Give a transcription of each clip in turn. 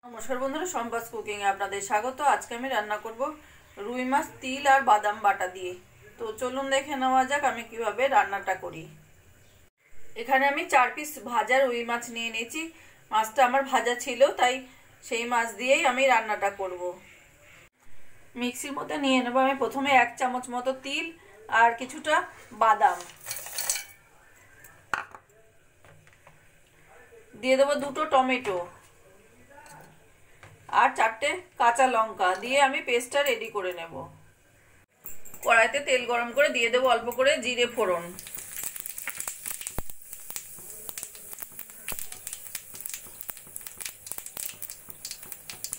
নমস্কার বন্ধুরা, সম্পাস কুকিং এ আপনাদের স্বাগত। আজকে আমি রান্না করব রুই মাছ তিল আর বাদাম বাটা দিয়ে। তো চলুন দেখে নেওয়া যাক আমি কিভাবে রান্নাটা করি। এখানে আমি 4 পিস ভাজা রুই মাছ নিয়ে নিয়েছি। মাছটা আমার ভাজা ছিল, তাই সেই মাছ দিয়েই আমি রান্নাটা করব। মিক্সির মধ্যে নিয়ে নেব আমি প্রথমে 1 চামচ মতো তিল আর কিছুটা বাদাম। দিয়ে দেবো 2টো টমেটো আর 4টে কাঁচা লঙ্কা দিয়ে আমি পেস্টটা রেডি করে নেব। কড়াইতে তেল গরম করে দিয়ে দেবো অল্প করে জিরে ফোড়ন।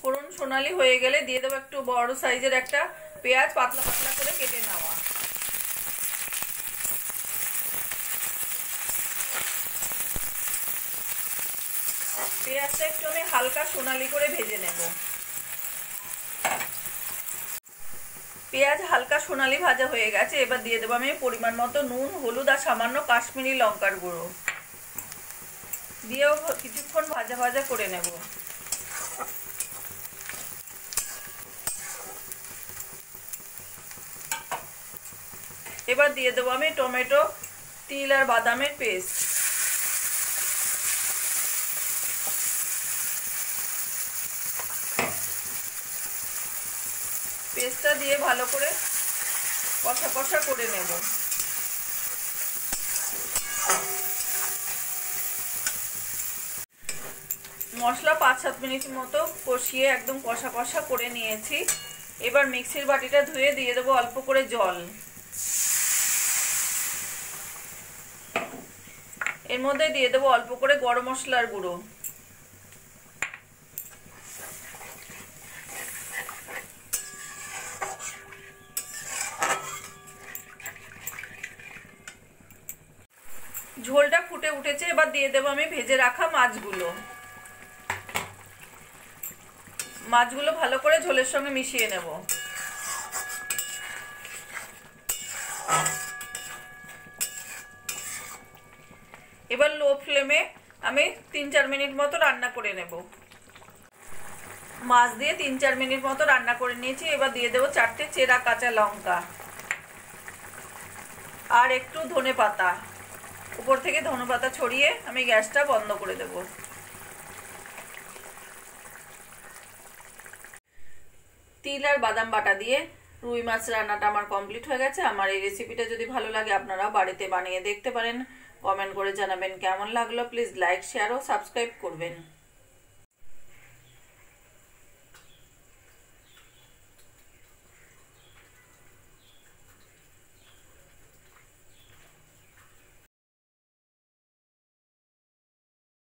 ফোড়ন সোনালি হয়ে গেলে দিয়ে দেবো একটু বড় সাইজের একটা পেঁয়াজ, পাতলা পাতলা করে কেটে নেওয়া। পেঁয়াজটা একটু আমি হালকা সোনালি করে ভেজে নেব। পেঁয়াজ হালকা সোনালি ভাজা হয়ে গেছে, এবার দিয়ে দেবো আমি পরিমাণ মতো নুন, হলুদ আর সামান্য কাশ্মীরি লঙ্কার গুঁড়ো দিয়েও কিছুক্ষণ ভাজা ভাজা করে নেব। এবার দিয়ে দেবো আমি টমেটো, তিল আর বাদামের পেস্ট। পেস্টটা দিয়ে ভালো করে কষা কষা করে নেব। মশলা 5-7 মিনিট মতো কষিয়ে একদম কষা কষা করে নিয়েছি। এবার মিক্সির বাটিটা ধুয়ে দিয়ে দেবো অল্প করে জল। এর মধ্যে দিয়ে দেবো অল্প করে গরম মশলার গুঁড়ো। ঝোলটা ফুটে উঠেছে, এবার দিয়ে দেবো আমি ভেজে রাখা মাছগুলো। মাছগুলো ভালো করে ঝোলের সঙ্গে মিশিয়ে নেব। এবার লো ফ্লেমে আমি 3-4 মিনিট মতো রান্না করে নেব। মাছ দিয়ে 3-4 মিনিট মতো রান্না করে নিয়েছি। এবার দিয়ে দেবো 4টে চেরা কাঁচা লঙ্কা আর একটু ধনেপাতা। উপর থেকে ধনেপাতা ছড়িয়ে আমি গ্যাসটা বন্ধ করে দেব। তিল আর বাদাম বাটা দিয়ে রুই মাছ রান্নাটা আমার কমপ্লিট হয়ে গেছে। আমার এই রেসিপিটা যদি ভালো লাগে আপনারা বাড়িতে বানিয়ে দেখতে পারেন। কমেন্ট করে জানাবেন কেমন লাগলো। প্লিজ লাইক, শেয়ার ও সাবস্ক্রাইব করবেন।